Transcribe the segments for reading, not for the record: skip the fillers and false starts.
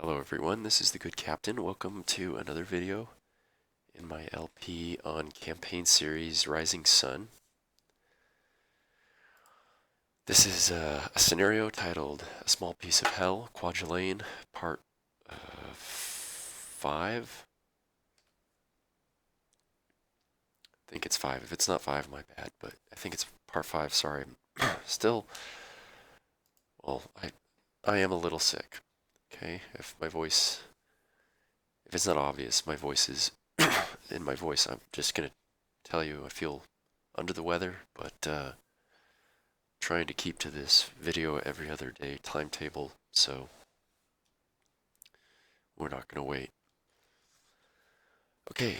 Hello everyone, this is the Good Captain. Welcome to another video in my LP on campaign series Rising Sun. This is a scenario titled A Small Piece of Hell, Kwajalein, part 5. I think it's 5. If it's not 5, my bad, but I think it's part 5, sorry. Still, well, I am a little sick, okay? If it's not obvious, my voice is, in my voice, I'm just gonna tell you I feel under the weather, but trying to keep to this video every other day timetable, so we're not going to wait. Okay,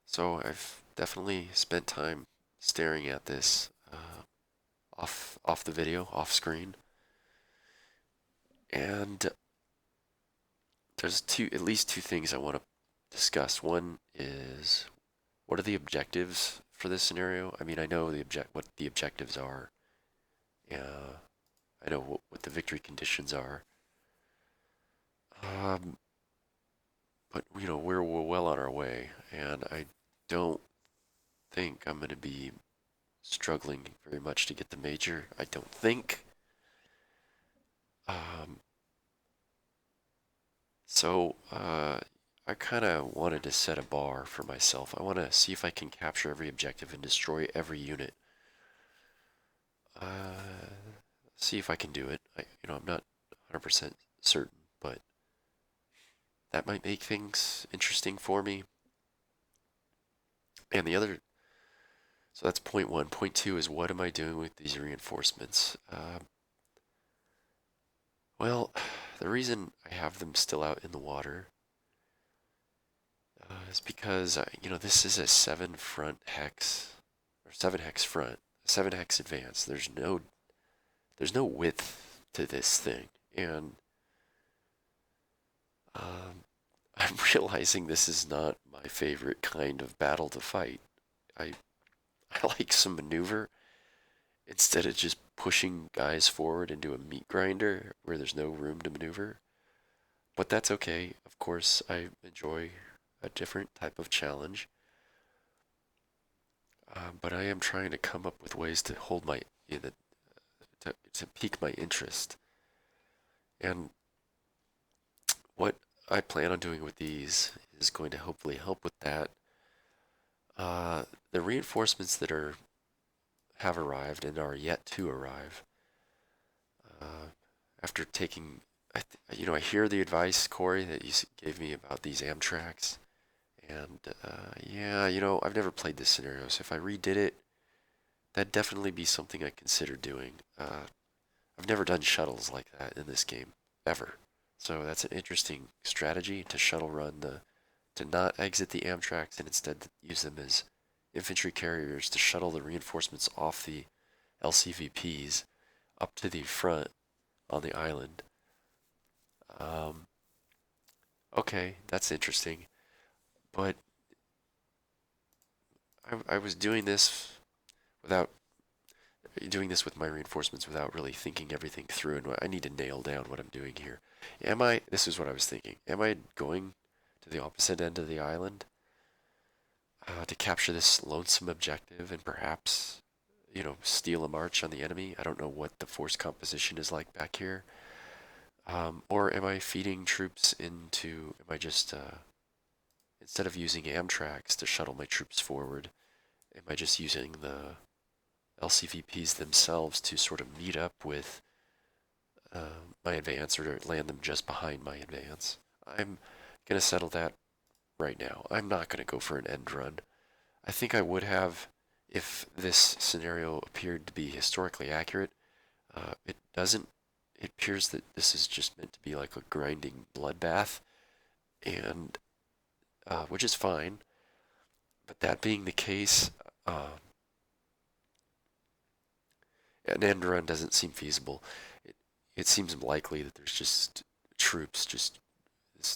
so I've definitely spent time staring at this off the video, off screen, and there's at least two things I want to discuss. One is, what are the objectives for this scenario? I mean, I know what the objectives are. I know what the victory conditions are. But we're well on our way, and I don't think I'm going to be struggling very much to get the major. I don't think. Um, so I kind of wanted to set a bar for myself. I want to see if I can capture every objective and destroy every unit. See if I can do it. I'm not 100% certain, but that might make things interesting for me. And so that's point one. Point two is, what am I doing with these reinforcements? Well, the reason I have them still out in the water is because, this is a 7 front hex, or 7 hex front, a 7 hex advance. There's no width to this thing, and I'm realizing this is not my favorite kind of battle to fight. I I like some maneuver instead of just pushing guys forward into a meat grinder where there's no room to maneuver. But that's okay. Of course, I enjoy a different type of challenge. But I am trying to come up with ways to hold to pique my interest. And what I plan on doing with these is going to hopefully help with that. The reinforcements that have arrived and are yet to arrive, after taking, I hear the advice, Corey, that you gave me about these Amtraks. And yeah, I've never played this scenario, so if I redid it, that'd definitely be something I consider doing. I've never done shuttles like that in this game, ever. So that's an interesting strategy to shuttle run to not exit the Amtraks and instead use them as infantry carriers to shuttle the reinforcements off the LCVPs up to the front on the island. Okay, that's interesting. But I was without doing this with my reinforcements without really thinking everything through, and I need to nail down what I'm doing here. This is what I was thinking, am I going to the opposite end of the island to capture this lonesome objective and perhaps, steal a march on the enemy? I don't know what the force composition is like back here. Or am I feeding troops am I just, instead of using Amtraks to shuttle my troops forward, am I just using the LCVPs themselves to sort of meet up with my advance, or to land them just behind my advance? I'm going to settle that right now. I'm not going to go for an end run. I think I would have if this scenario appeared to be historically accurate. It doesn't. It appears that this is just meant to be like a grinding bloodbath, and which is fine. But that being the case, an end run doesn't seem feasible. It seems likely that there's just troops, just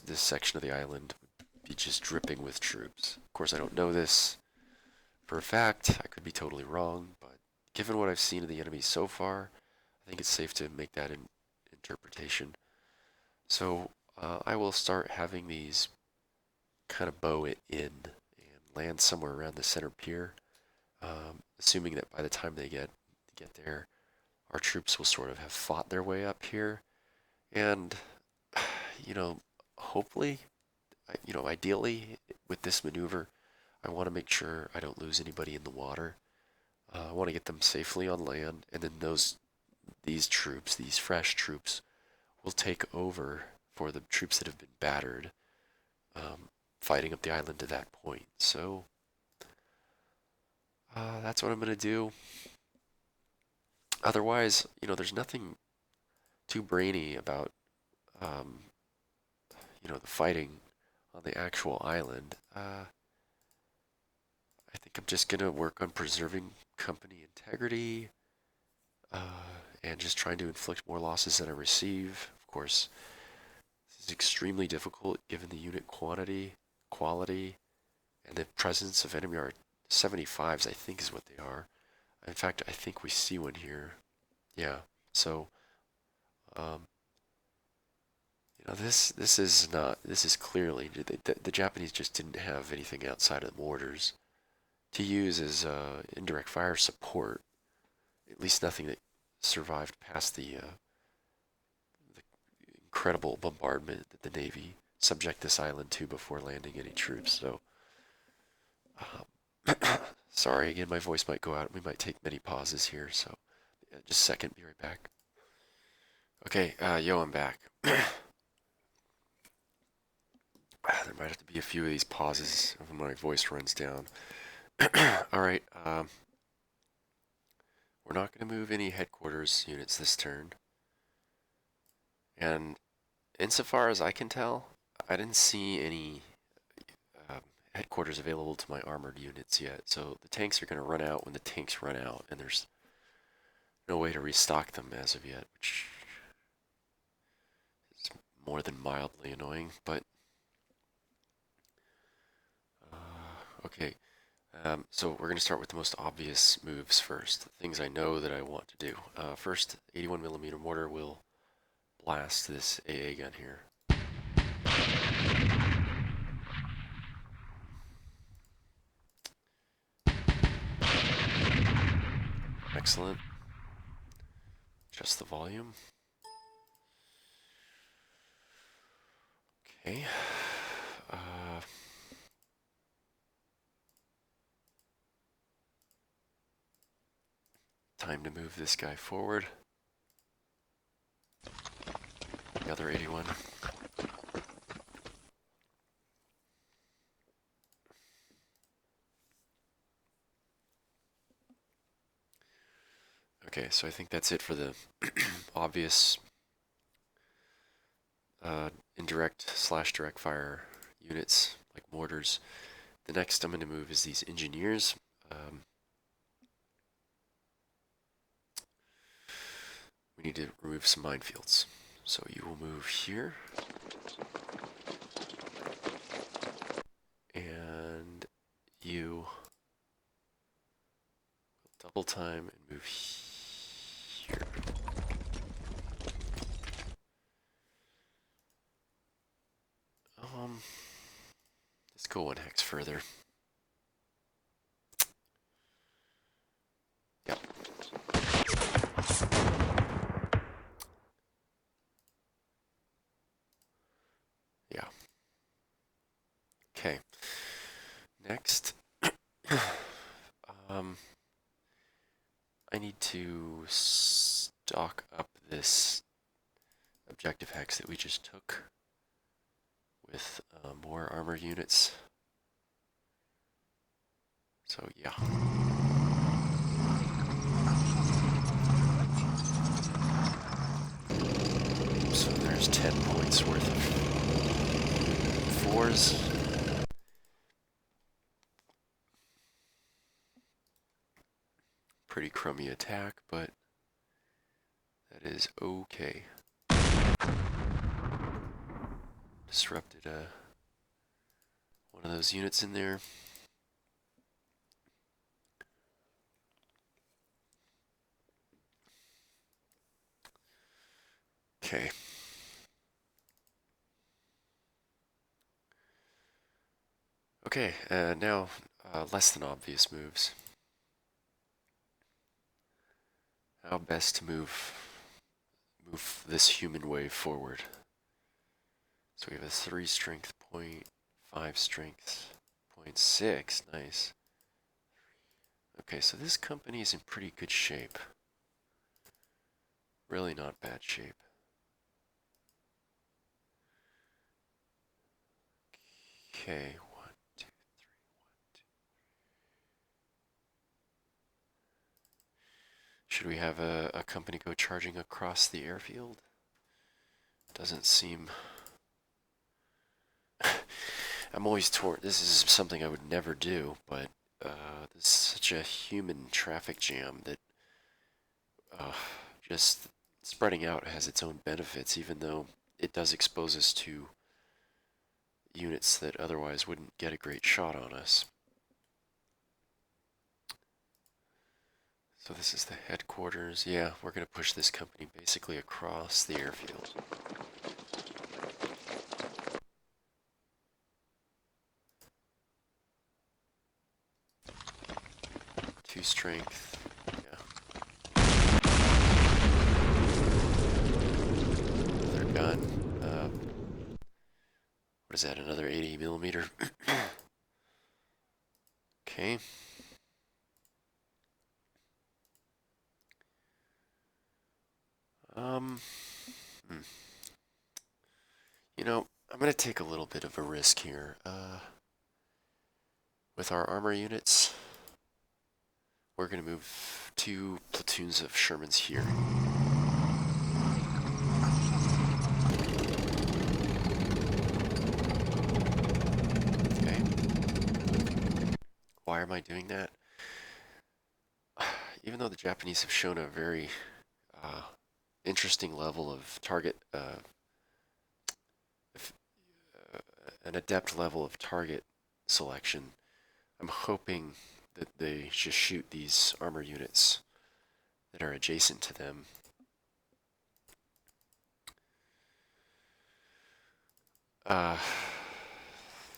this section of the island would be just dripping with troops. Of course, I don't know this for a fact. I could be totally wrong, but given what I've seen of the enemy so far, I think it's safe to make that interpretation. So I will start having these kind of bow it in and land somewhere around the center pier, assuming that by the time they get there, our troops will sort of have fought their way up here, and you know, hopefully, ideally, with this maneuver, I want to make sure I don't lose anybody in the water. I want to get them safely on land, and then these troops, these fresh troops, will take over for the troops that have been battered, fighting up the island to that point. So that's what I'm gonna do. Otherwise, there's nothing too brainy about, um, the fighting on the actual island. I think I'm just gonna work on preserving company integrity, and just trying to inflict more losses than I receive. Of course, this is extremely difficult given the unit quality, and the presence of enemy are 75s, I think is what they are. In fact, I think we see one here. Yeah, so, um, this is clearly, the Japanese just didn't have anything outside of the mortars to use as indirect fire support, at least nothing that survived past the incredible bombardment that the Navy subject this island to before landing any troops. So, sorry, again, my voice might go out. We might take many pauses here, so just a second, be right back. Okay, yo, I'm back. There might have to be a few of these pauses when my voice runs down. All right, we're not going to move any headquarters units this turn. And insofar as I can tell, I didn't see any headquarters available to my armored units yet. So the tanks are going to run out when the tanks run out, and there's no way to restock them as of yet, which is more than mildly annoying. But okay, so we're going to start with the most obvious moves first. Things I know that I want to do. First, 81mm mortar will blast this AA gun here. Excellent. Adjust the volume. Okay. Time to move this guy forward. The other 81. Okay, so I think that's it for the obvious indirect/direct fire units like mortars. The next I'm going to move is these engineers. We need to remove some minefields. So you will move here. And you will double time and move here. Let's go one hex further. Yep. Yeah. Okay. Next, I need to stock up this objective hex that we just took with more armor units. So yeah. So there's 10 points worth of fours. Pretty crummy attack, but that is okay. Disrupted one of those units in there. Okay. Okay, now less than obvious moves. How best to move this human wave forward? So we have a 3 strength point, 5 strength, 0.6, nice. Okay, so this company is in pretty good shape. Really not bad shape. Okay, 1, 2, 3, 1, 2. Should we have a company go charging across the airfield? Doesn't seem... I'm always torn. This is something I would never do, but this is such a human traffic jam that just spreading out has its own benefits, even though it does expose us to units that otherwise wouldn't get a great shot on us. So this is the headquarters. Yeah, we're going to push this company basically across the airfield. Two strength. Yeah. Another gun. What is that? Another 80 millimeter. Okay. Hmm. You know, I'm going to take a little bit of a risk here. With our armor units, we're going to move 2 platoons of Shermans here. Okay. Why am I doing that? Even though the Japanese have shown a very interesting level of target, an adept level of target selection, I'm hoping that they just shoot these armor units that are adjacent to them.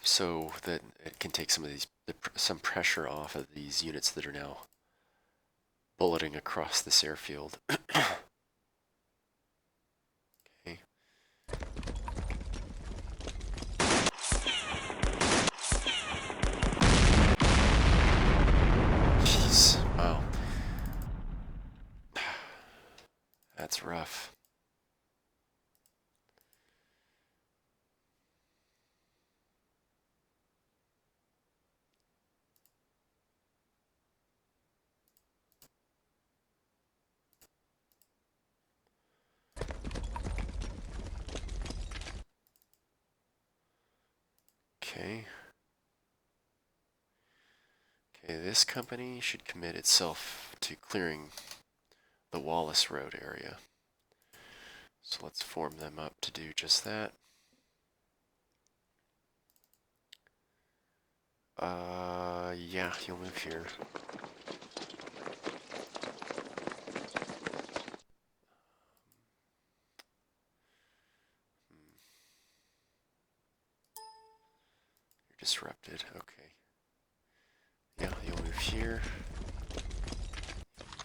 So that it can take some of these, some pressure off of these units that are now bulleting across this airfield. Okay. Jeez, wow. That's rough. Okay. Okay, this company should commit itself to clearing the Wallace Road area. So let's form them up to do just that. Yeah, you'll move here. You're disrupted, okay. Yeah, you'll move here.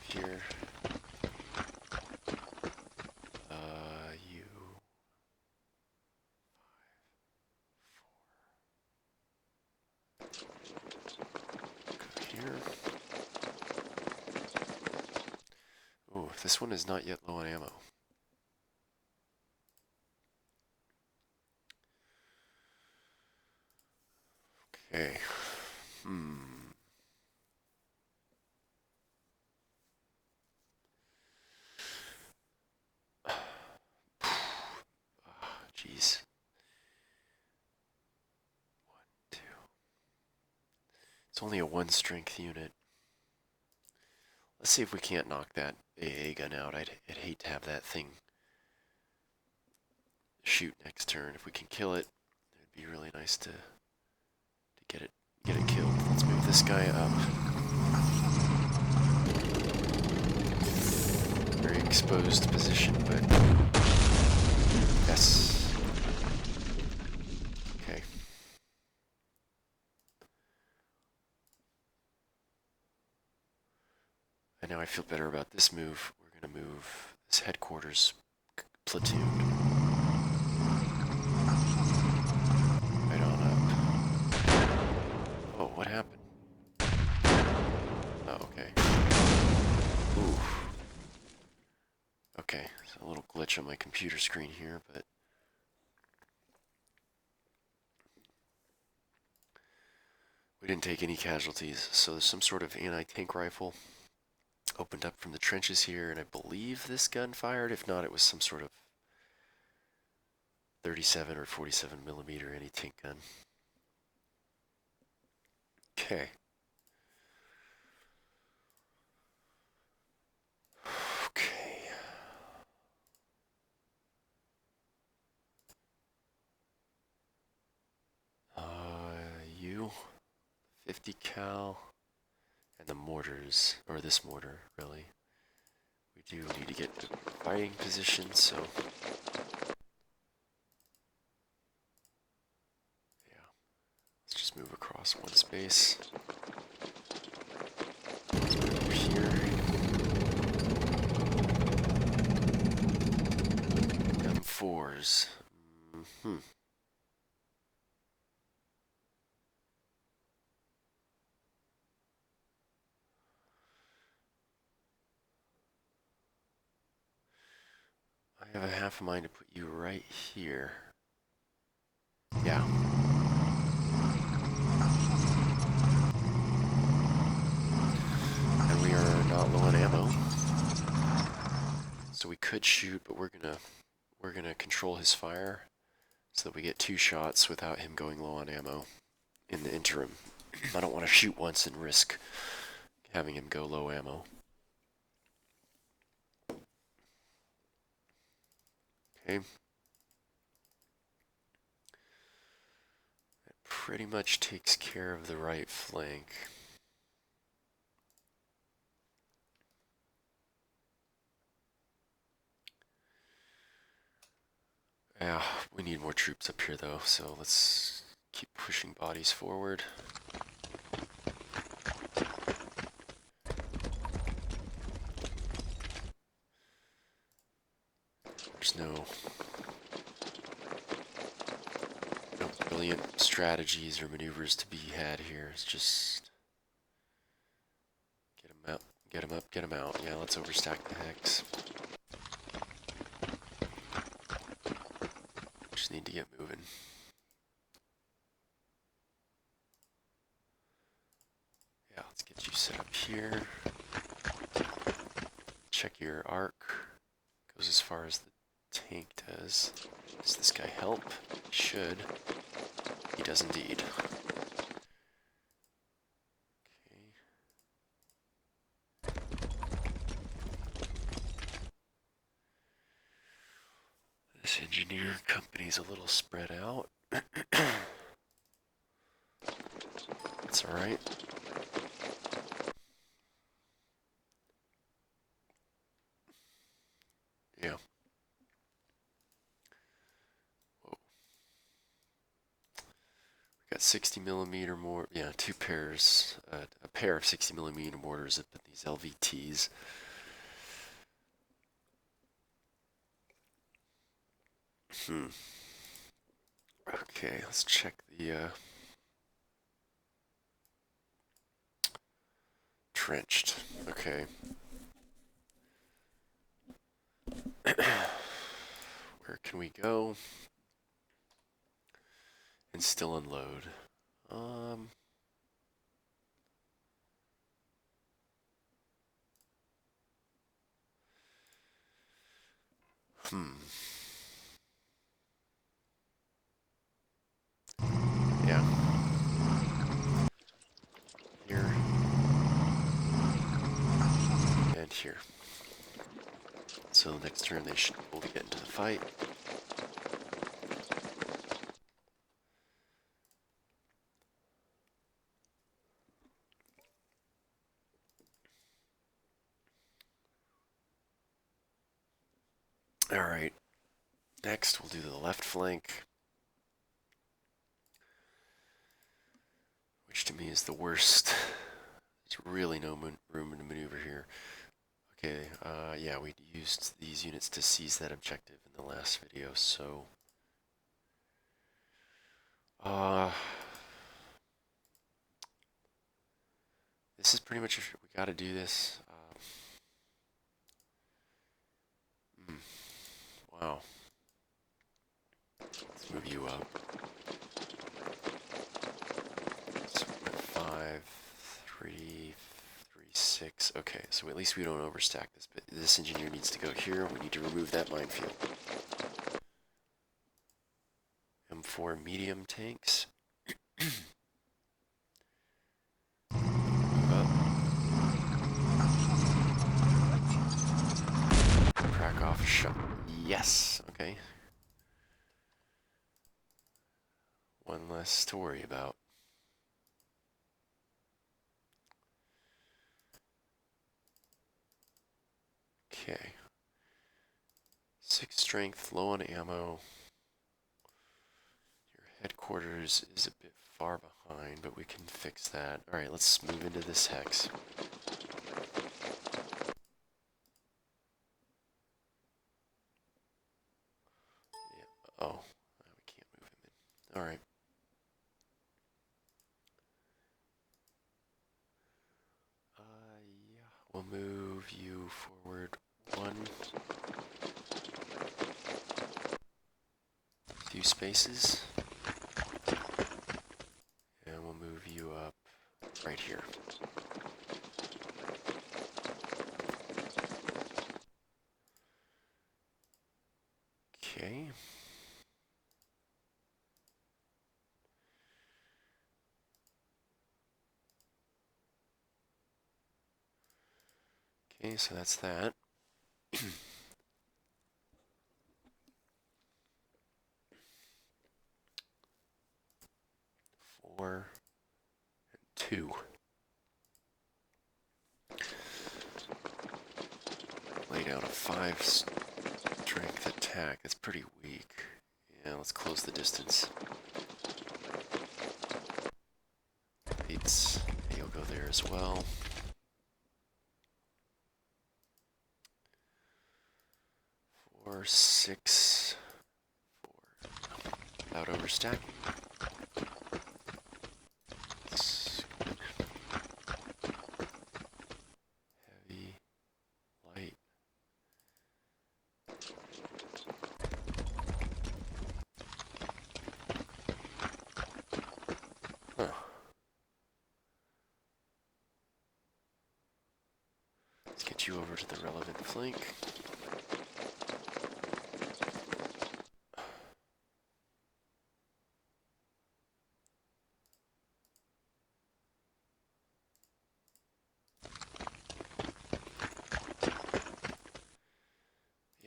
Here. You... Go here. Ooh, this one is not yet low on ammo. Okay. Jeez. 1, 2. It's only a 1 strength unit. Let's see if we can't knock that AA gun out. I'd hate to have that thing shoot next turn. If we can kill it, it'd be really nice to get it killed. Let's move this guy up. Very exposed position, but yes. Okay. And now I feel better about this move. We're going to move this headquarters platoon right on up. Oh, what happened? Oh, okay. Ooh. Okay, so a little glitch on my computer screen here, but we didn't take any casualties. So there's some sort of anti-tank rifle opened up from the trenches here, and I believe this gun fired. If not, it was some sort of 37 or 47 millimeter anti-tank gun. Okay. Okay. You 50 cal and the mortars, or this mortar, really. We do need to get to fighting position, so yeah. Let's just move across one space. Over here. M4s. I have a half a mind to put you right here. Yeah. And we are not low on ammo. So we could shoot, but we're gonna control his fire so that we get 2 shots without him going low on ammo in the interim. I don't want to shoot once and risk having him go low ammo. Okay. That pretty much takes care of the right flank. Yeah, we need more troops up here though, so let's keep pushing bodies forward. There's no brilliant strategies or maneuvers to be had here. It's just get them out, get them up, get them out. Yeah, let's overstack the hex. Just need to get moving. Yeah, let's get you set up here. Check your arc. Goes as far as the tank does. Does this guy help? He should. He does indeed. Okay. This engineer company's a little spread out. That's alright. Yeah. Whoa. We got 60 millimeter more. Yeah, 2 pairs. A pair of 60 millimeter mortars up in these LVTs. Okay, let's check the trenched. Okay. Where can we go and still unload? Yeah. Here. And here. So next turn they should be able to get into the fight. Alright. Next we'll do the left flank, which to me is the worst. There's really no room to maneuver here. Okay, yeah, we used these units to seize that objective in the last video, so... This is pretty much, we gotta do this. Wow. Let's move you up. So 5, 3, 3, 6. Okay, so at least we don't overstack this, but this engineer needs to go here. We need to remove that minefield. M4 medium tanks. Up. Crack off a shot. Yes, okay. One less to worry about. Okay. 6 strength, low on ammo. Your headquarters is a bit far behind, but we can fix that. Alright, let's move into this hex. Yeah. Oh, we can't move him in. Alright. Yeah, we'll move you forward 1. Few spaces. And we'll move you up right here. Okay. Okay, so that's that. 4 and 2. Lay down a 5 strength attack. That's pretty weak. Yeah, let's close the distance. 8s. You'll go there as well. 4, 6, 4. Without overstacking. Heavy, light. Huh. Let's get you over to the relevant flank.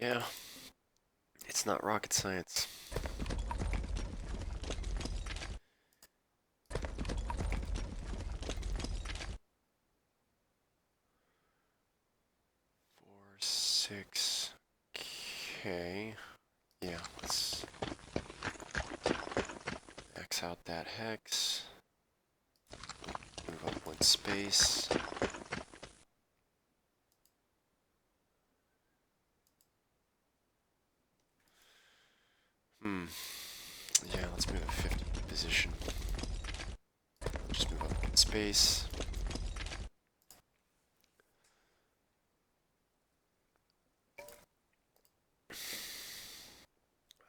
Yeah, it's not rocket science. Four, 6. Okay. Yeah, let's X out that hex. Move up 1 space. Yeah, let's move a 50 position. Just move up 1 space.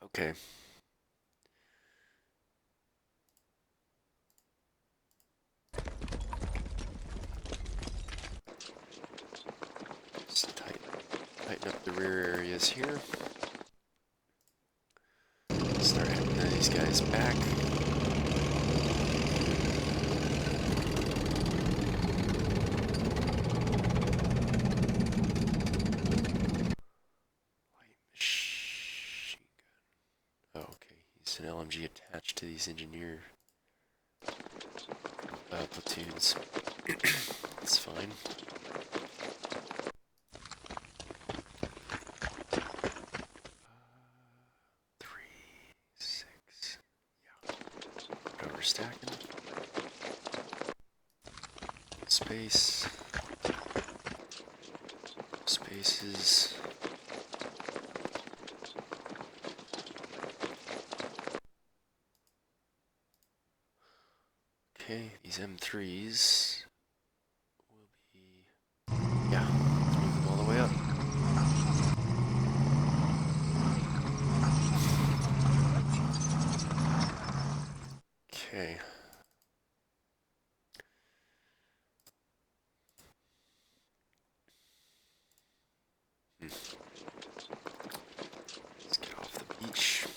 Okay. Just tighten up the rear areas here. Start hitting these guys back. Light machine gun. Oh, okay. He's an LMG attached to these engineer platoons. That's fine. Stacking. Space. bases. Okay, these M3s will be, yeah, let's move them all the way up. Okay. Let's get off the beach.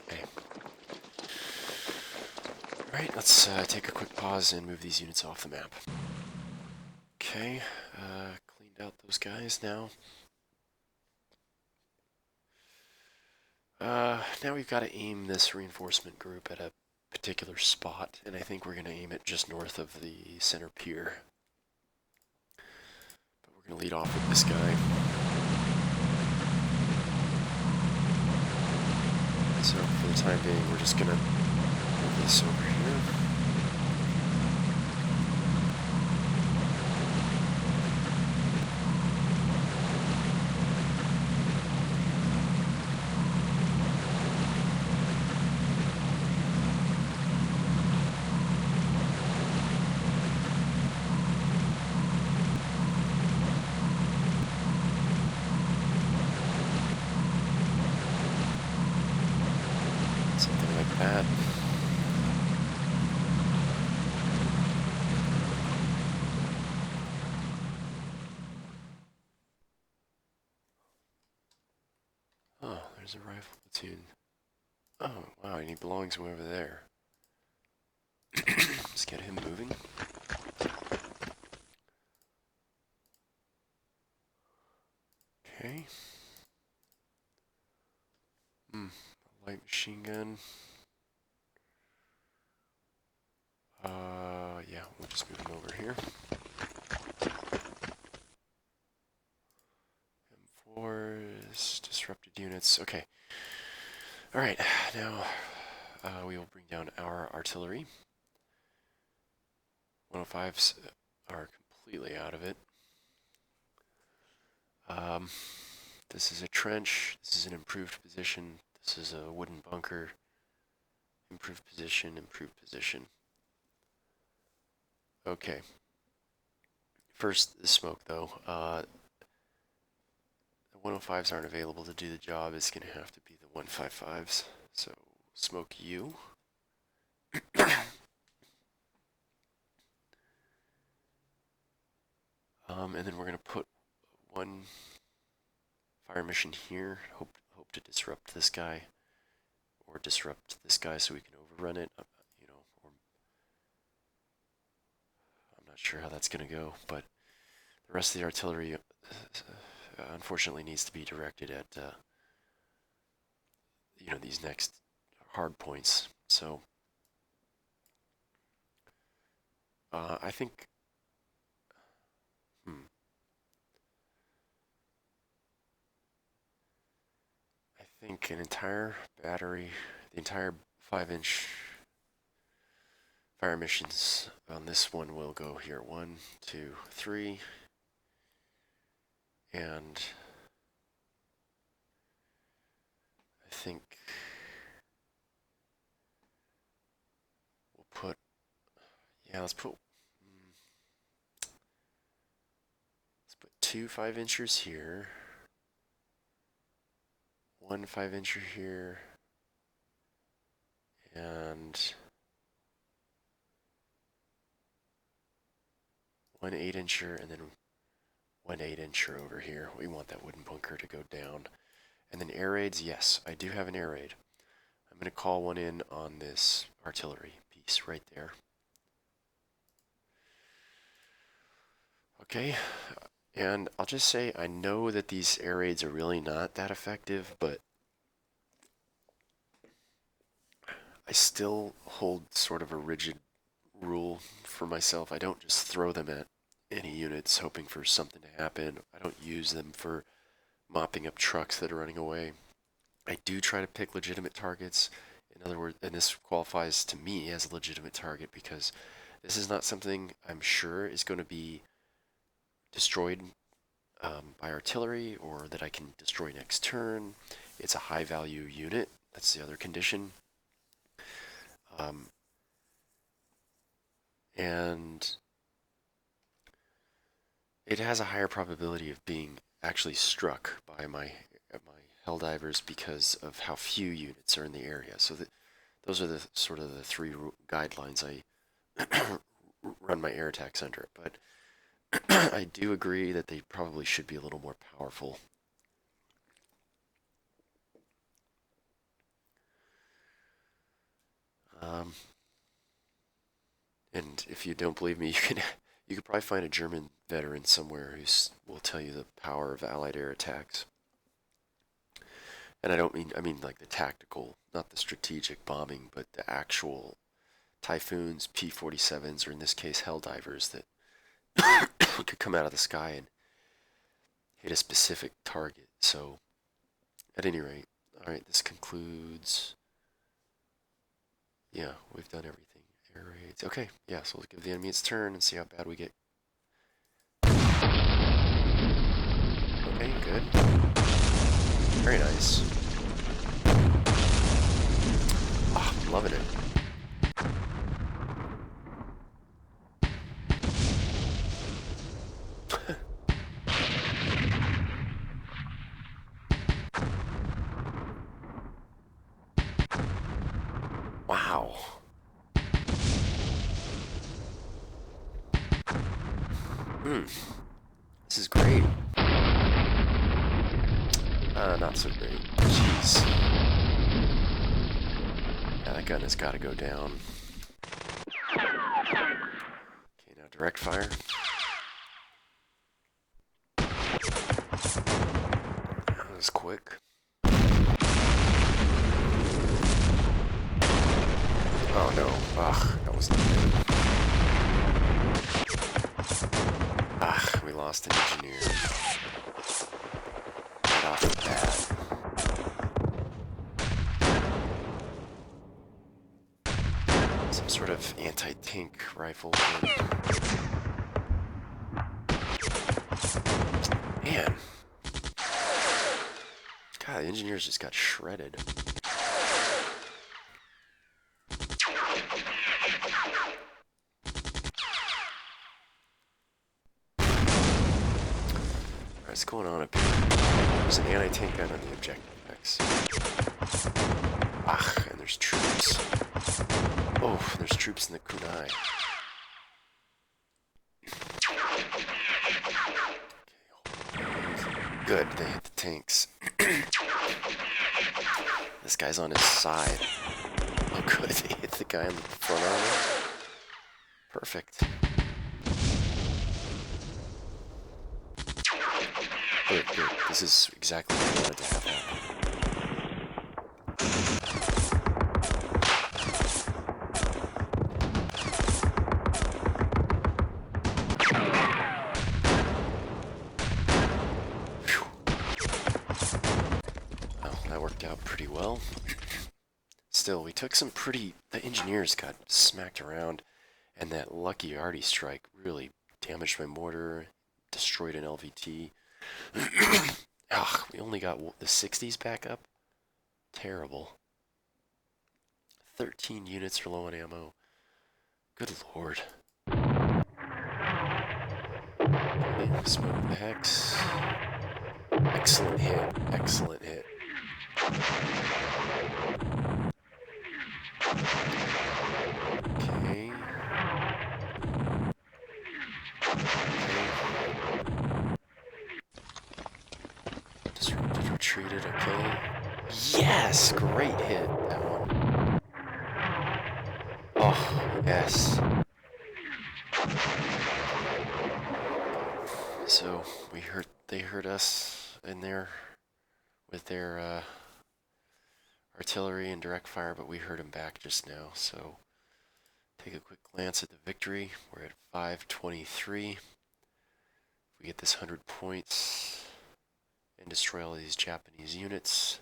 Okay. Alright, let's take a quick pause and move these units off the map. Okay, cleaned out those guys now. Now we've got to aim this reinforcement group at a particular spot, and I think we're going to aim it just north of the center pier. But we're going to lead off with this guy. So for the time being, we're just going to move this over here. Something like that. Oh, there's a rifle platoon. Oh, wow, and he belongs way over there. Let's get him moving. Okay. A light machine gun. Yeah, we'll just move him over here. M4s, disrupted units. Okay. Alright, now we will bring down our artillery. 105s are completely out of it. This is a trench. This is an improved position. This is a wooden bunker. Improved position, improved position. Okay. First, the smoke, though. The 105s aren't available to do the job. It's going to have to be the 155s. So, smoke you. And then we're going to put one fire mission here. Hope to disrupt this guy. Or disrupt this guy so we can overrun it. You know, or I'm not sure how that's going to go, but the rest of the artillery unfortunately needs to be directed at you know, these next hard points. So I think I think an entire battery, the entire 5-inch fire missions on this one will go here. 1, 2, 3, and I think we'll put, yeah, let's put 2 5-inchers here, 1 5-incher here, and 1 8-incher, and then 1 8-incher over here. We want that wooden bunker to go down. And then air raids, yes, I do have an air raid. I'm going to call one in on this artillery piece right there. Okay, and I'll just say I know that these air raids are really not that effective, but I still hold sort of a rigid rule for myself. I don't just throw them at any units hoping for something to happen. I don't use them for mopping up trucks that are running away. I do try to pick legitimate targets. In other words, and this qualifies to me as a legitimate target because this is not something I'm sure is going to be destroyed by artillery or that I can destroy next turn. It's a high value unit. That's the other condition. Um, and it has a higher probability of being actually struck by my Helldivers because of how few units are in the area. So those are the sort of the three guidelines I run my air attacks under. But I do agree that they probably should be a little more powerful. And if you don't believe me, you could probably find a German veteran somewhere who will tell you the power of Allied air attacks. And I mean like the tactical, not the strategic bombing, but the actual Typhoons, P-47s, or in this case Helldivers that could come out of the sky and hit a specific target. So, at any rate, all right, this concludes. Yeah, we've done everything. Air raids. Okay, yeah, so we'll give the enemy its turn and see how bad we get. Okay, good. Very nice. Oh, I'm loving it. Wow. This is great. Not so great. Jeez. Yeah, that gun has got to go down. Okay, now direct fire. That was quick. Oh no. Ugh, that was not good. Ah, we lost an engineer. Right off the bat. Some sort of anti-tank rifle. Man. God, the engineers just got shredded. What's going on up here? There's an anti-tank gun on the objective X. Ah, and there's troops. Oh, there's troops in the kunai. Good, they hit the tanks. This guy's on his side. Oh good, they hit the guy in the front armor. Perfect. Good, good. This is exactly what I wanted to have happen. Whew. Well, that worked out pretty well. Still, we took some pretty... The engineers got smacked around, and that lucky arty strike really damaged my mortar, destroyed an LVT. Ugh, we only got the 60s back up? Terrible. 13 units are low on ammo. Good lord. Okay, smoke the hex. Excellent hit. Excellent hit. Okay. Disrupted, retreated, okay. Yes! Great hit, that one. Oh, yes. So, they hurt us in there with their artillery and direct fire, but we hurt them back just now, so Take a quick glance at the victory. We're at 523. If we get this 100 points and destroy all these Japanese units,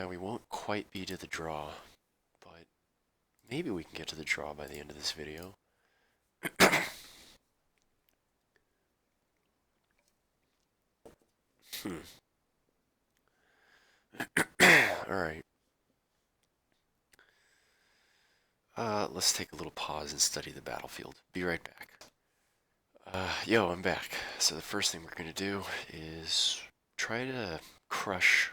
we won't quite be to the draw, but maybe we can get to the draw by the end of this video. Alright. Let's take a little pause and study the battlefield. Be right back. Yo, I'm back. So the first thing we're going to do is try to crush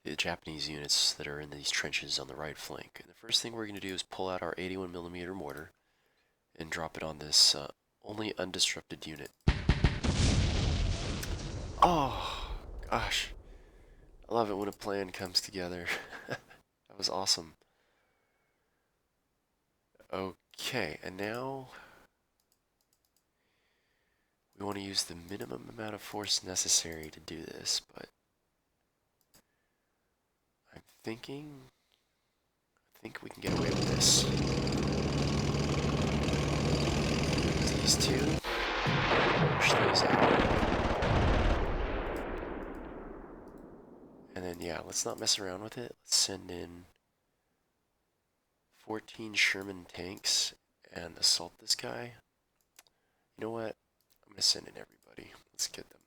the Japanese units that are in these trenches on the right flank. And the first thing we're going to do is pull out our 81mm mortar and drop it on this only undisrupted unit. Oh, gosh. I love it when a plan comes together. That was awesome. Okay, and now we want to use the minimum amount of force necessary to do this, but I think we can get away with this. These two, push those out. And then, yeah, let's not mess around with it. Let's send in 14 Sherman tanks and assault this guy. You know what? I'm going to send in everybody. Let's get them.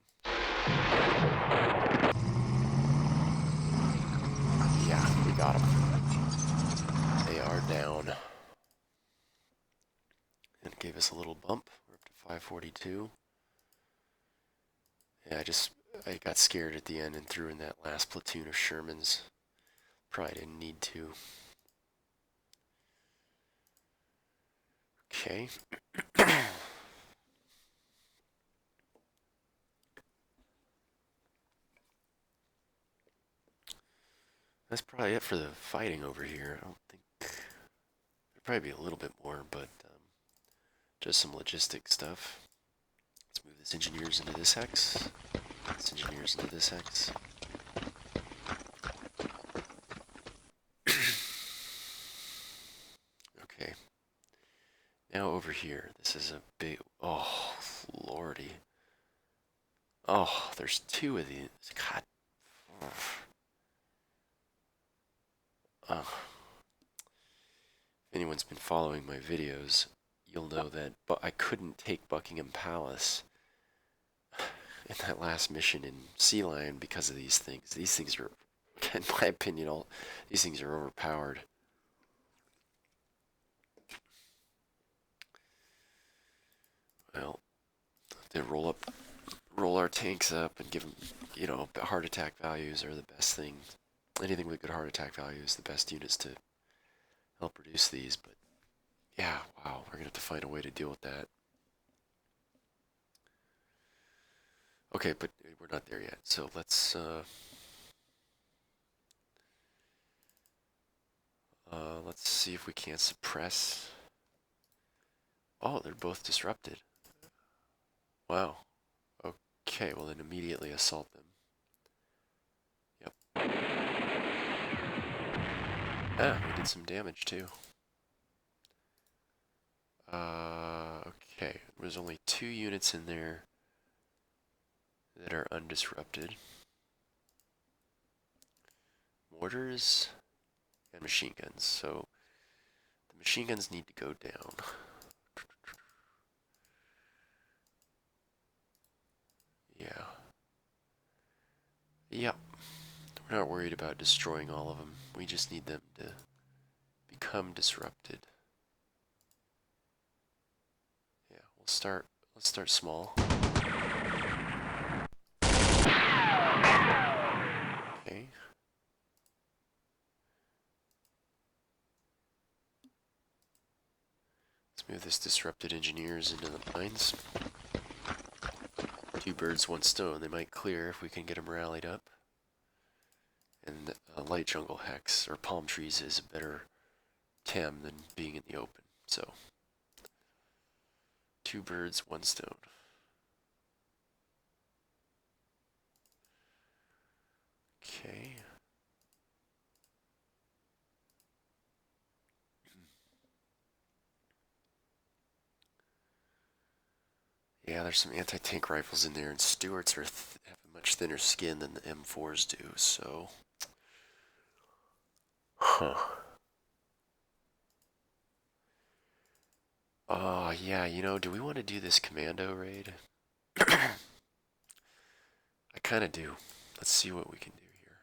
Yeah, we got them. They are down. And it gave us a little bump. We're up to 542. Yeah, I got scared at the end and threw in that last platoon of Shermans. Probably didn't need to. Okay. That's probably it for the fighting over here. I don't think there'd probably be a little bit more, but just some logistic stuff. Let's move this engineers into this hex. This engineers into this hex. Okay. Now over here, this is a big. Oh, lordy. Oh, there's two of these. God. If anyone's been following my videos, you'll know that I couldn't take Buckingham Palace in that last mission in Sea Lion because of these things. These things are, in my opinion, these things are overpowered. Well, they roll our tanks up and give them, you know, heart attack values are the best thing. Anything with good heart attack value is the best units to help produce these, but yeah, wow, we're gonna have to find a way to deal with that. Okay, but we're not there yet, so let's see if we can't suppress. Oh, they're both disrupted. Wow. Okay, well then immediately assault them. Yep. Ah, we did some damage too. Okay, there's only 2 units in there that are undisrupted. Mortars and machine guns, so the machine guns need to go down. Yeah. Yep. We're not worried about destroying all of them. We just need them to become disrupted. Yeah, let's start small. Okay. Let's move this disrupted engineers into the mines. 2 birds, 1 stone. They might clear if we can get them rallied up. And light jungle hex or palm trees is a better TEM than being in the open. So 2 birds, 1 stone. Okay. Yeah, there's some anti-tank rifles in there, and Stuarts have a much thinner skin than the M4s do, so... Huh. Oh, yeah, you know, do we want to do this commando raid? I kind of do. Let's see what we can do here.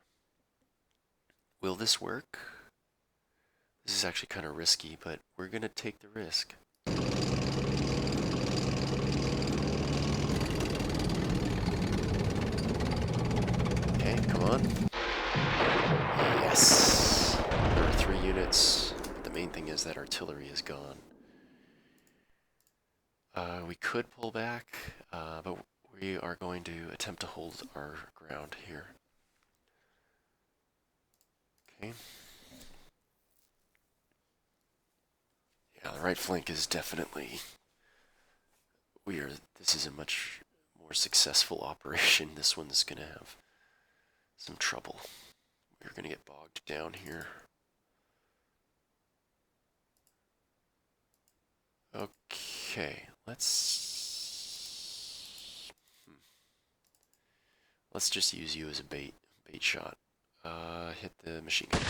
Will this work? This is actually kind of risky, but we're going to take the risk. Okay, come on. Yes! There are 3 units. The main thing is that artillery is gone. We could pull back, but we are going to attempt to hold our ground here. Okay. Yeah, the right flank is definitely... This is a much more successful operation. This one's going to have some trouble. We're going to get bogged down here. Okay, let's just use you as a bait shot. Hit the machine gun.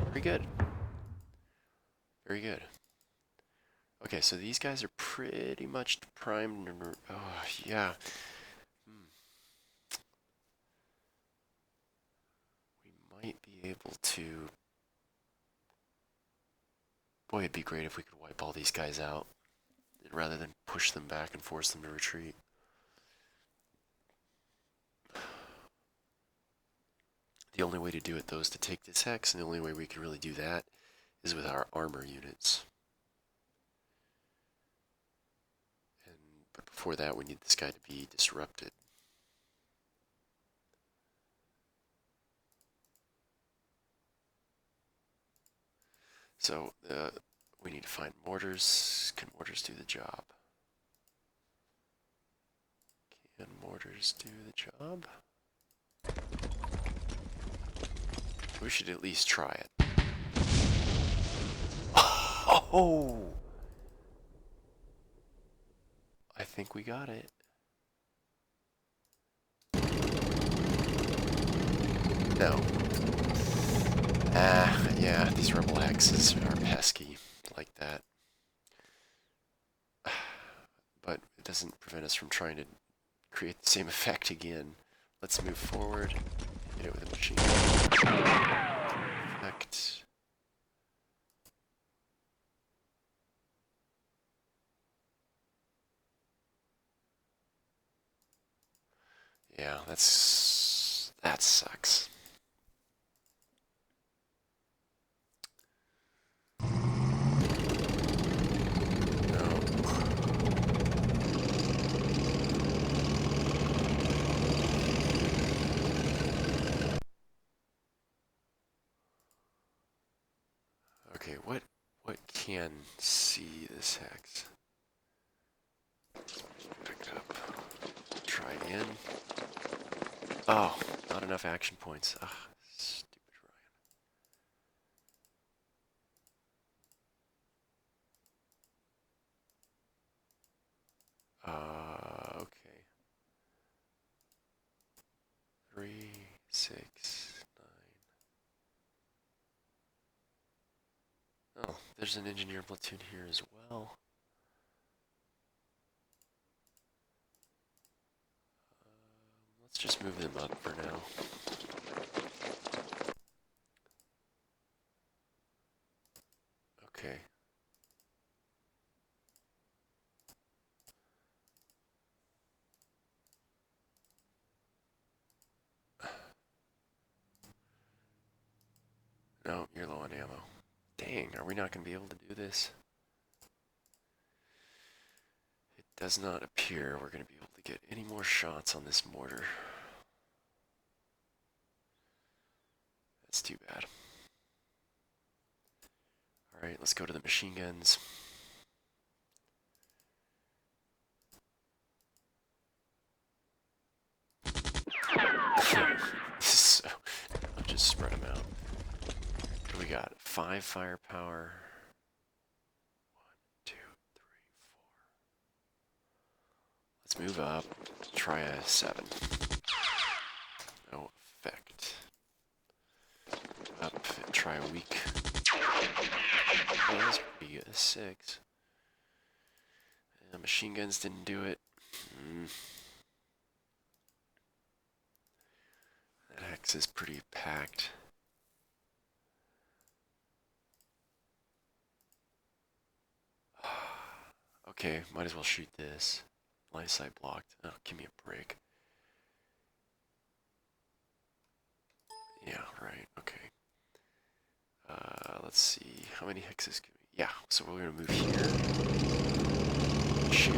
Very good. Very good. Okay, so these guys are pretty much primed. Oh, yeah. We might be able to... Boy, it'd be great if we could wipe all these guys out rather than push them back and force them to retreat. The only way to do it, though, is to take this hex, and the only way we can really do that is with our armor units. But before that, we need this guy to be disrupted. So, we need to find mortars. Can mortars do the job? Can mortars do the job? We should at least try it. Oh! I think we got it. No. Yeah, these rebel hexes are pesky like that. But it doesn't prevent us from trying to create the same effect again. Let's move forward. Hit it with a machine gun. Effect. Yeah, that sucks. Okay, what can see this hex? Pick up. Try again. Oh, not enough action points. Ugh, stupid Ryan. Okay. 3, 6, 9. Oh, there's an engineer platoon here as well. Let's just move them up for now. Okay. No, you're low on ammo. Dang, are we not going to be able to do this? It does not appear we're going to be able to get any more shots on this mortar. That's too bad. Alright, let's go to the machine guns. This is so... I'll just spread them out. What do we got? 5 5 firepower. 1, 2, 3, 4. Let's move up. Try a 7. No effect. Up and try a weak. Oh, that's pretty good. A 6. Machine guns didn't do it. That hex is pretty packed. Okay, might as well shoot this. Line of sight blocked. Oh, give me a break. Yeah, right, okay. Let's see, how many hexes can we... Yeah, so we're gonna move here. Shoot.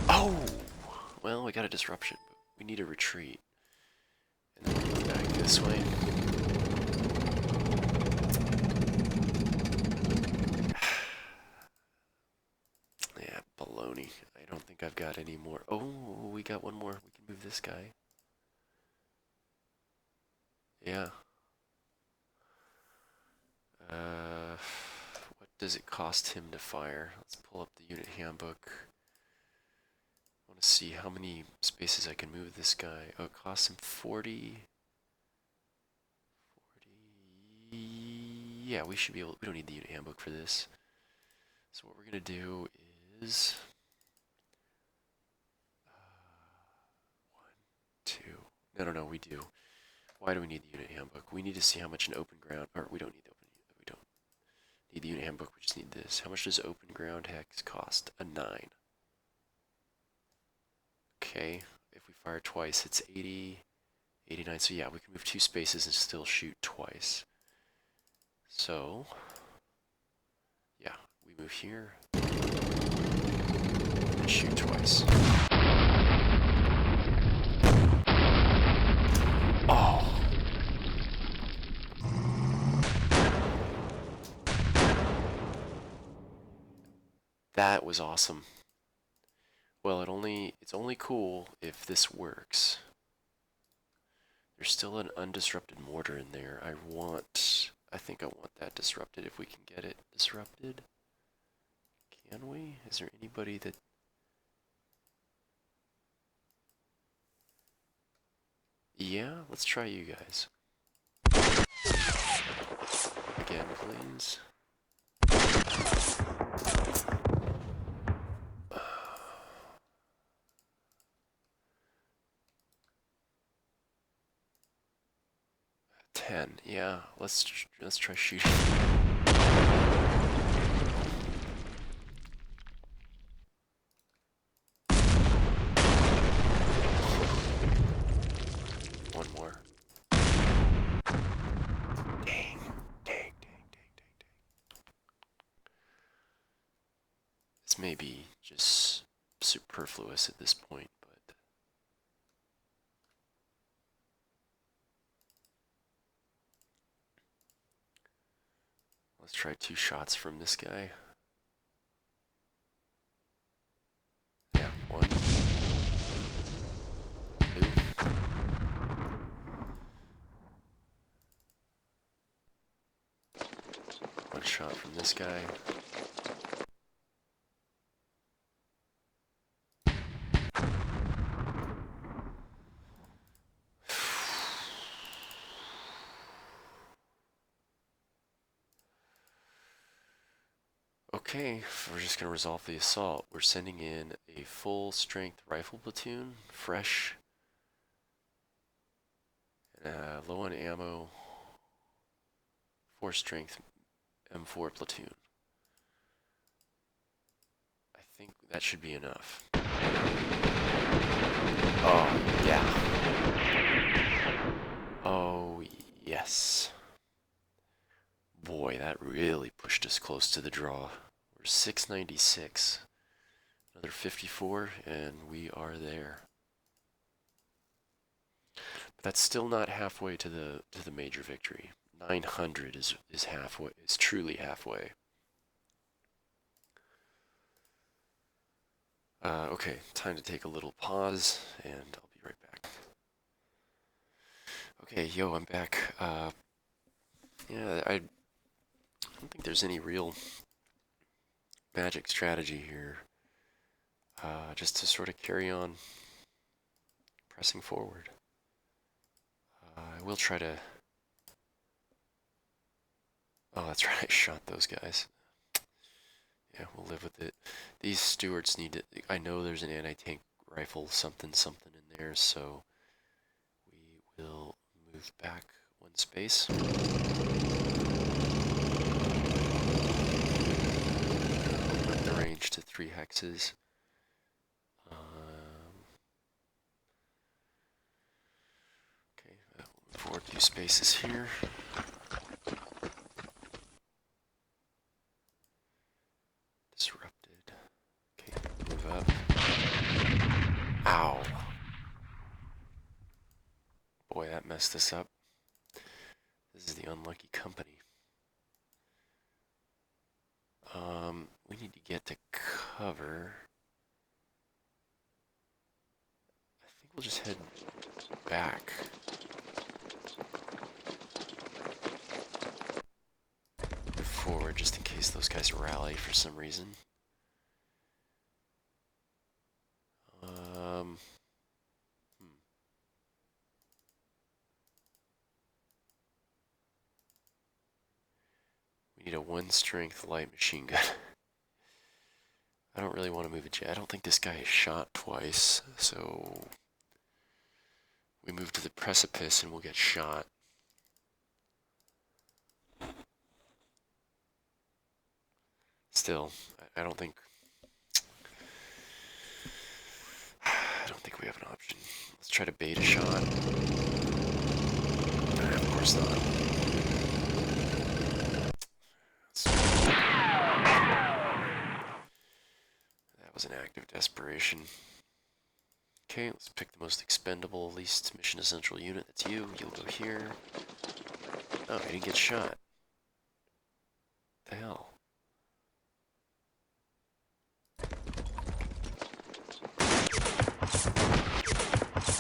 Oh! Well, we got a disruption, but we need a retreat. And then move back this way. Yeah, baloney. I don't think I've got any more. Oh, we got one more. We can move this guy. Yeah. What does it cost him to fire? Let's pull up the unit handbook. I want to see how many spaces I can move this guy. Oh, it costs him 40. 40. Yeah, we should be able. We don't need the unit handbook for this. So what we're gonna do is 1, 2. No, we do. Why do we need the unit handbook? We need to see how much an open ground. Or we don't need the open. We don't need the unit handbook. We just need this. How much does open ground hex cost? A 9. Okay, if we fire twice, it's 80, 89. So yeah, we can move 2 spaces and still shoot twice. So, yeah, we move here and shoot twice. Oh! That was awesome. Well, it's only cool if this works. There's still an undisrupted mortar in there. I think I want that disrupted if we can get it disrupted. Can we? Is there anybody that... Yeah, let's try you guys. Again, please. Yeah, let's try shooting. One more. Dang. This may be just superfluous at this point, but... Let's try 2 shots from this guy. Yeah, 1, 2. One shot from this guy. Okay, we're just going to resolve the assault. We're sending in a full-strength rifle platoon, fresh, and low on ammo, 4-strength M4 platoon. I think that should be enough. Oh, yeah. Oh, yes. Boy, that really pushed us close to the draw. We're 696. Another 54, and we are there. But that's still not halfway to the major victory. 900 is halfway. Is truly halfway. Okay, time to take a little pause, and I'll be right back. Okay, yo, I'm back. Yeah, I don't think there's any real magic strategy here. Just to sort of carry on pressing forward. I will try to... Oh, that's right, I shot those guys. Yeah, we'll live with it. These Stuarts need to... I know there's an anti-tank rifle something something in there, so we will move back one space. Open up the range to 3 hexes. Okay, we'll move forward 2 spaces here. Disrupted. Okay, move up. Ow. Boy, that messed us up. This is the unlucky company. We need to get to cover. I think we'll just head back. Move forward just in case those guys rally for some reason. We need a 1 strength light machine gun. I don't really want to move a jet. I don't think this guy is shot twice, so we move to the precipice and we'll get shot. Still, I don't think we have an option. Let's try to bait a shot. Of course not. That was an act of desperation. Okay, let's pick the most expendable, least mission essential unit. That's you. You'll go here. Oh, I didn't get shot. What the hell?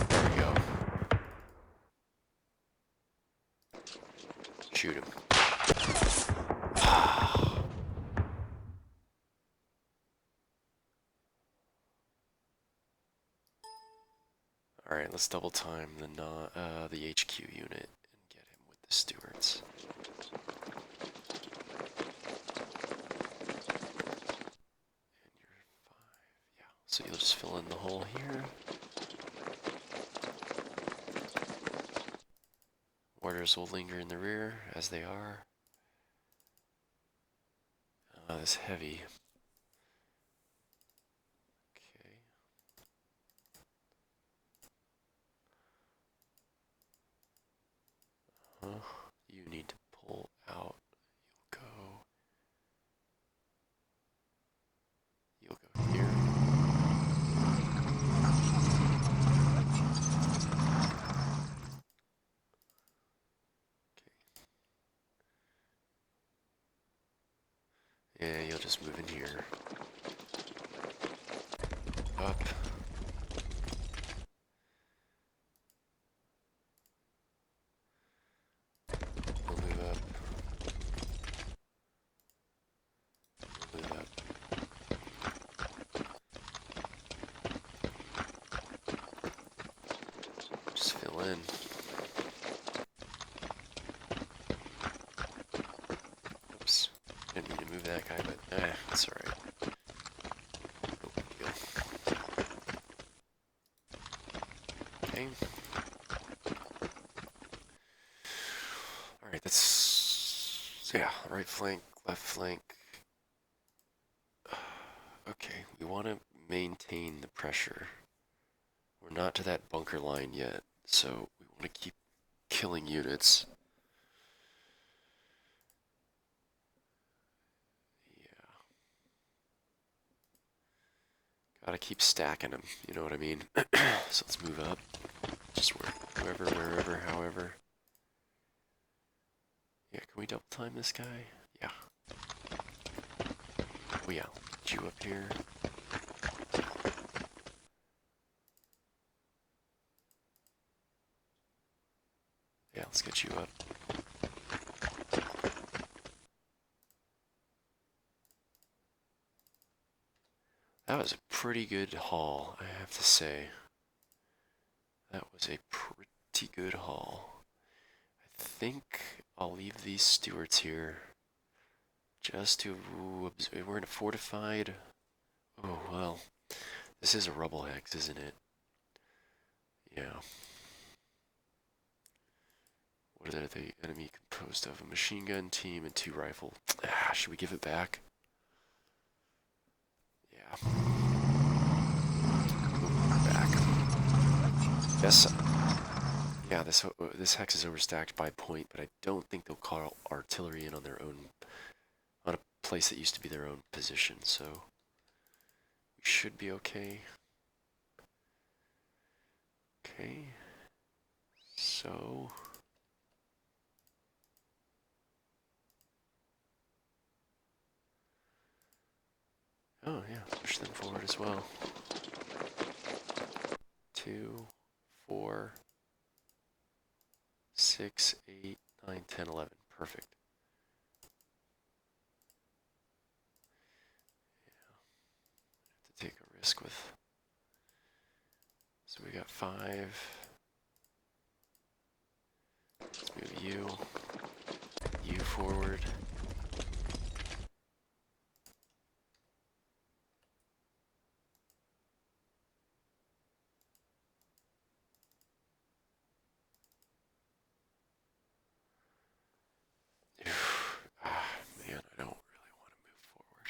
There we go. Shoot him. Alright, let's double time the HQ unit and get him with the Stuarts. And you're 5. Yeah, so you'll just fill in the hole here. Orders will linger in the rear, as they are. This heavy. Okay. You need to pull out. You'll go here. Yeah, you'll just move in here. Up. We'll move up. We'll move up. Just fill in. Oops. Didn't mean to move that guy, but that's alright. No big deal. Okay. Alright, that's... yeah, right flank, left flank. Okay, we want to maintain the pressure. We're not to that bunker line yet, so we want to keep killing units. Yeah. Gotta keep stacking them, you know what I mean? So let's move up. Just whoever, wherever, however. Yeah, can we double time this guy? Yeah. Oh yeah, get you up here. Yeah, let's get you up. That was a pretty good haul, I have to say. That was a pretty good haul. I think I'll leave these stewards here just to observe. We're in a fortified. Oh, well. This is a rubble hex, isn't it? Yeah. What are the enemy composed of? A machine gun team and 2 rifle. Should we give it back? Yeah. Back. Yes. Yeah, this hex is overstacked by point, but I don't think they'll call artillery in on their own, on a place that used to be their own position, so we should be okay. Okay. So oh yeah, push them forward as well. 2, 4, 6, 8, 9, 10, 11. Perfect. Yeah. Have to take a risk with. So we got 5. Let's move you forward. Man, I don't really want to move forward.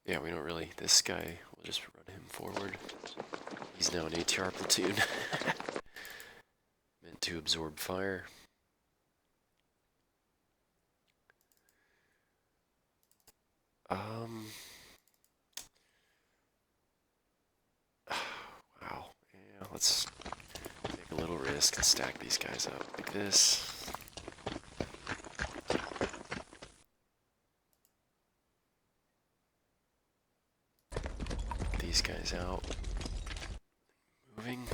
Yeah, we don't really. This guy, we'll just run him forward. He's now an ATR platoon. Meant to absorb fire. Wow. Yeah, let's take a little risk and stack these guys up like this. These guys out. Moving.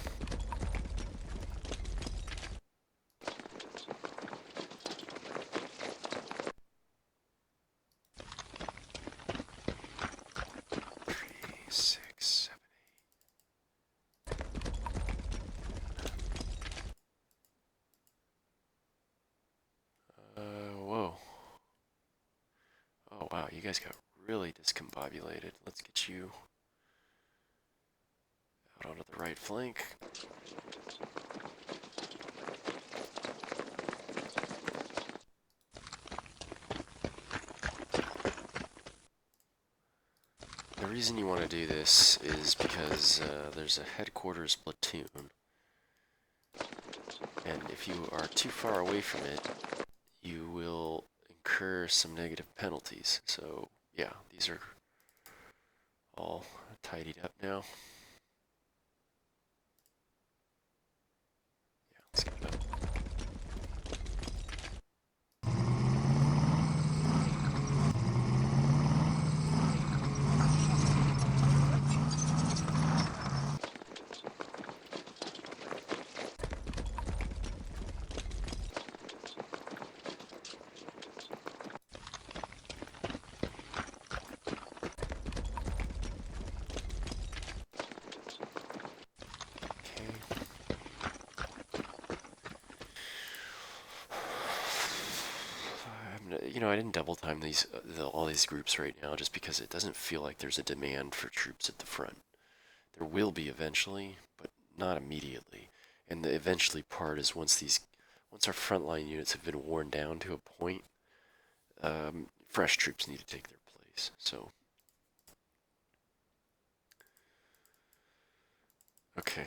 Whoa. Oh, wow, you guys got really discombobulated. Let's get you out onto the right flank. The reason you want to do this is because there's a headquarters platoon, and if you are too far away from it, you will incur some negative penalties. So yeah, these are all tidied up now. Yeah, let's get it up. You know, I didn't double time these all these groups right now just because it doesn't feel like there's a demand for troops at the front. There will be eventually, but not immediately. And the eventually part is once our frontline units have been worn down to a point, fresh troops need to take their place. So, okay.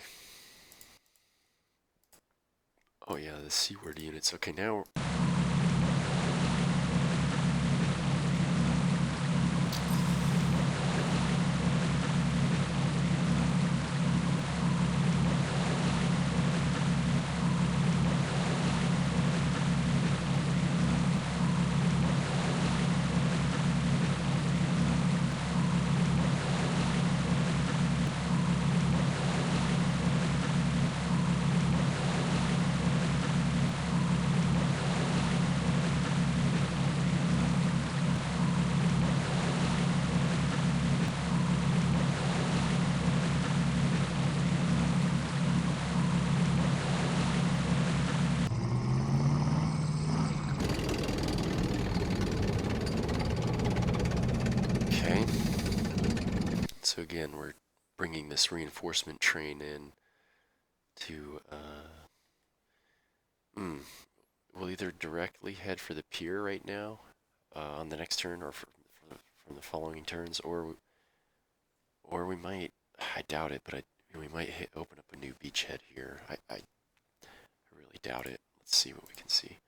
Oh yeah, the seaward units. Okay, now. So again, we're bringing this reinforcement train in to, we'll either directly head for the pier right now on the next turn, or from the following turns, or we might. I doubt it, but we might open up a new beachhead here. I really doubt it. Let's see what we can see.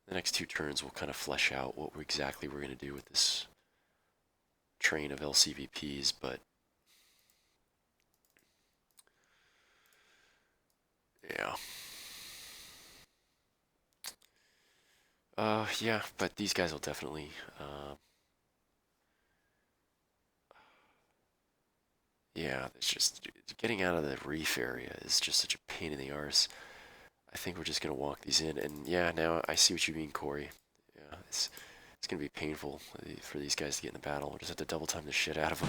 The next two turns will kind of flesh out what exactly we're going to do with this train of LCVPs, but yeah. Yeah, but these guys will definitely, yeah, it's just, getting out of the reef area is just such a pain in the arse. I think we're just gonna walk these in, and yeah, now I see what you mean, Corey. Yeah, it's gonna be painful for these guys to get in the battle. We'll just have to double time the shit out of them.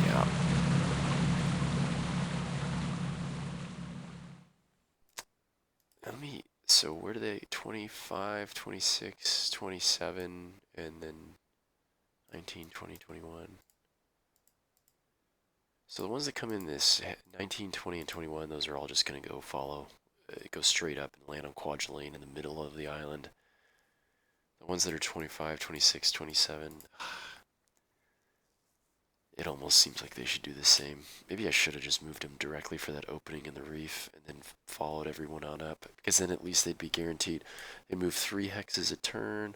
Yeah. So where do they, 25, 26, 27, and then 19, 20, 21. So the ones that come in this 19, 20, and 21, those are all just going to go follow, go straight up and land on Kwajalein in the middle of the island. The ones that are 25, 26, 27, it almost seems like they should do the same. Maybe I should have just moved them directly for that opening in the reef and then followed everyone on up, because then at least they'd be guaranteed. They move 3 hexes a turn.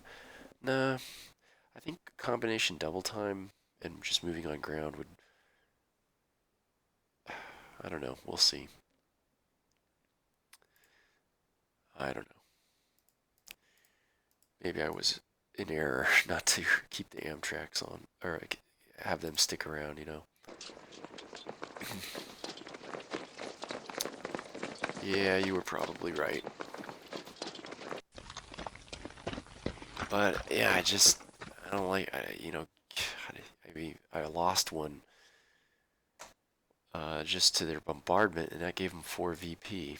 Nah, I think combination double time and just moving on ground would, I don't know, we'll see. I don't know. Maybe I was in error not to keep the Amtraks on, or have them stick around, you know. Yeah, you were probably right. But yeah, I don't like, you know, I mean, I lost one just to their bombardment, and that gave them 4 VP.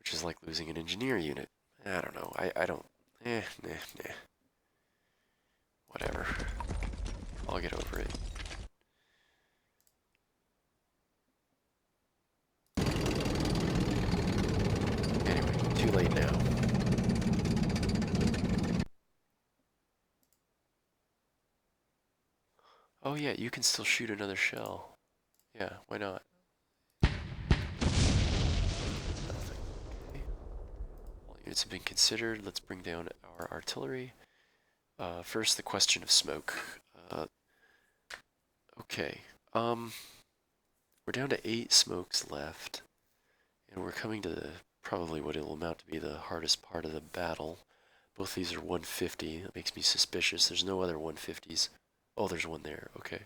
Which is like losing an engineer unit. I don't know. I don't. Nah. Whatever. I'll get over it. Anyway, too late now. Oh yeah, you can still shoot another shell. Yeah, why not? Nothing. Okay. All units have been considered. Let's bring down our artillery. First, the question of smoke. Uh, okay. We're down to 8 smokes left, and we're coming to probably what it will amount to be the hardest part of the battle. Both these are 150. That makes me suspicious. There's no other 150s. Oh, there's one there. Okay.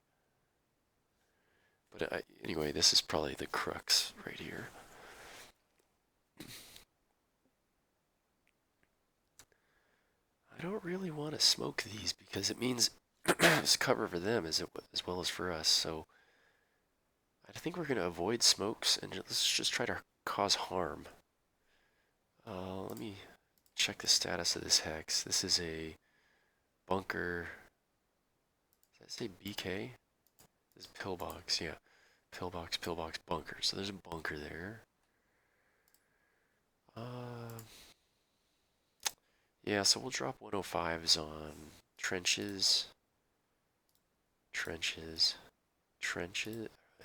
But anyway, this is probably the crux right here. I don't really want to smoke these because it means it's cover for them as well as for us. So I think we're going to avoid smokes and let's just try to cause harm. Let me check the status of this hex. This is a bunker. Does that say BK? This is pillbox, yeah. Pillbox, bunker. So there's a bunker there. Yeah, so we'll drop 105s on trenches,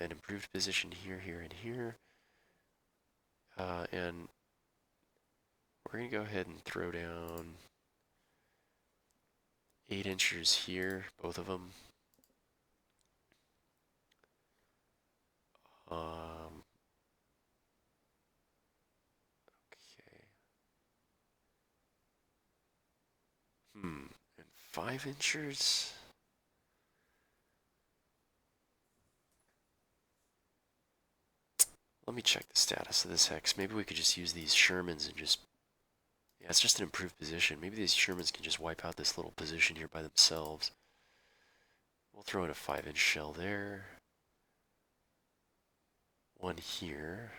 an improved position here, and here. And we're going to go ahead and throw down 8 inchers here, both of them. Okay. And 5 inchers? Let me check the status of this hex. Maybe we could just use these Shermans and just, Yeah, it's just an improved position. Maybe these Shermans can just wipe out this little position here by themselves. We'll throw in a 5-inch shell there. One here.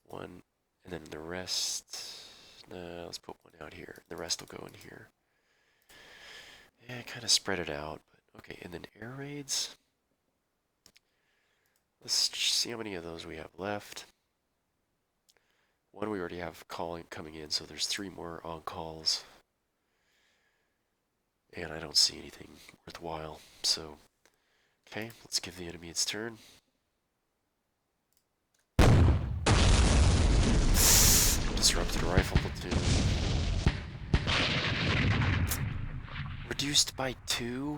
One, and then the rest, no, let's put one out here. The rest will go in here. Yeah, kind of spread it out. But okay, and then air raids. Let's see how many of those we have left. One we already have coming in, so there's 3 more on calls. And I don't see anything worthwhile. So, okay, let's give the enemy its turn. Disrupted rifle platoon. Reduced by 2?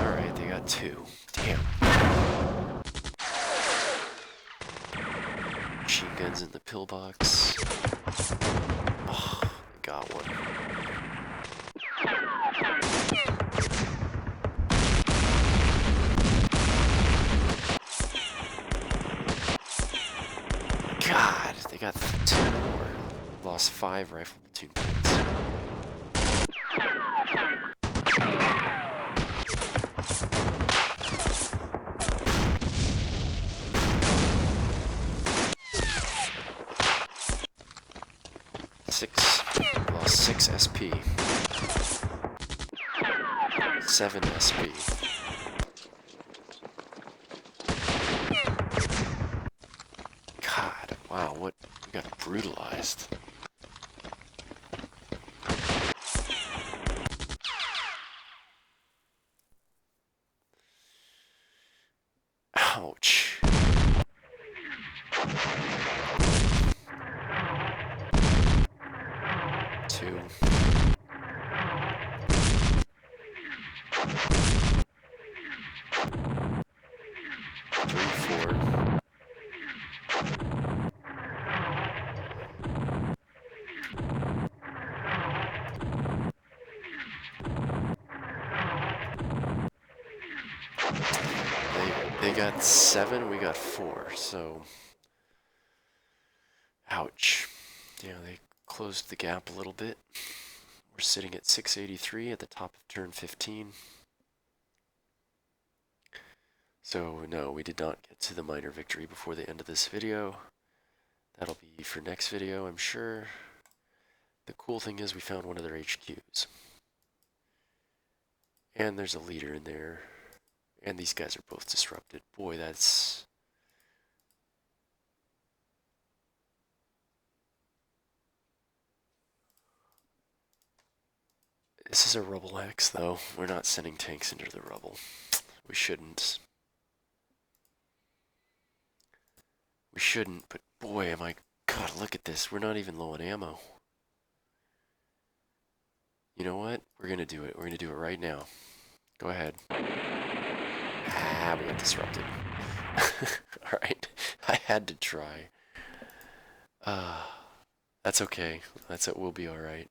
Alright, they got 2. Damn. Machine guns in the pillbox. Oh, they got one. God, they got 2 more. Lost 5 rifle platoon points. Lost 6 SP. 7 SP. God, wow, what? We got brutalized. Ouch. Two. 3, 4. They got 7, we got 4, so ouch. Yeah, they closed the gap a little bit. We're sitting at 683 at the top of turn 15. So no, we did not get to the minor victory before the end of this video. That'll be for next video, I'm sure. The cool thing is we found one of their HQs. And there's a leader in there. And these guys are both disrupted. Boy, that's... This is a rubble X, though. We're not sending tanks into the rubble. We shouldn't. We shouldn't, but boy, am I... God, look at this. We're not even low on ammo. You know what? We're gonna do it. We're gonna do it right now. Go ahead. Ah, we got disrupted. Alright. I had to try. That's okay. That's it. We'll be alright.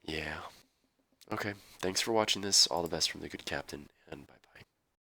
Yeah. Okay. Thanks for watching this. All the best from the good captain.